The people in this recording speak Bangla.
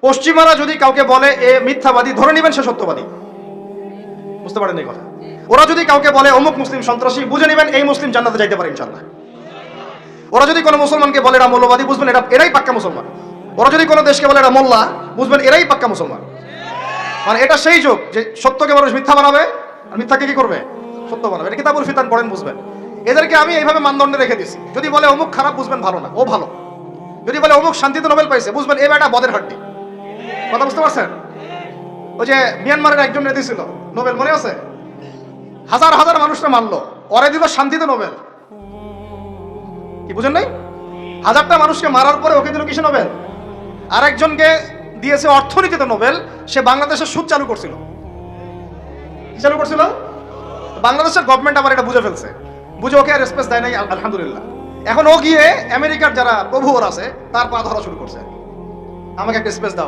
পশ্চিমারা যদি কাউকে বলে এ মিথ্যাবাদী, ধরে নেবেন সে সত্যবাদী। বুঝতে পারেন এই কথা? ওরা যদি কাউকে বলে অমুক মুসলিম সন্ত্রাসী, বুঝে নেবেন এই মুসলিম জান্নাতে যাইতে পারে ইনশাআল্লাহ। ওরা যদি কোনো মুসলমানকে বলে এরা মৌলবাদী, বুঝবেন এরাই পাক্কা মুসলমান। ওরা যদি কোনো দেশকে বলে এরা মোল্লা, বুঝবেন এরাই পাক্কা মুসলমান। মানে এটা সেই যুগ যে সত্যকে মানুষ মিথ্যা বানাবে আর মিথ্যাকে কি করবে, সত্য বানাবে। এটা কিতাবুল ফিতান পড়েন, বুঝবেন। এদেরকে আমি এইভাবে মানদণ্ডে রেখে দিছি। যদি বলে অমুক খারাপ, বুঝবেন ভালো না, ও ভালো। যদি বলে অমুক শান্তিতে নোবেল পাইছে, বুঝবেন এ বেটা বদের হাড্ডি। কথা বুঝতে পারছেন? ওই যে মিয়ানমারের একজন রেদি ছিল নোবেল, মনে আছে? হাজার হাজার মানুষরা মানলো, ওরে দিল শান্তিতে নোবেল। কি বুঝেন নাই? হাজারটা মানুষকে মারার পরে ওকে দিল কিসে নোবেল? আর একজনকে দিয়েছে অর্থনীতিতে নোবেল। সে বাংলাদেশের সুদ চালু করছিল। কি চালু করছিল? বাংলাদেশের গভর্নমেন্ট আবার এটা বুঝে ফেলছে, বুঝে ওকে আর স্পেস দেয় নাই, আলহামদুলিল্লাহ। এখন ও গিয়ে আমেরিকার যারা প্রভু ওর আছে তার পা ধরা শুরু করছে, আমাকে একটা স্পেস দাও।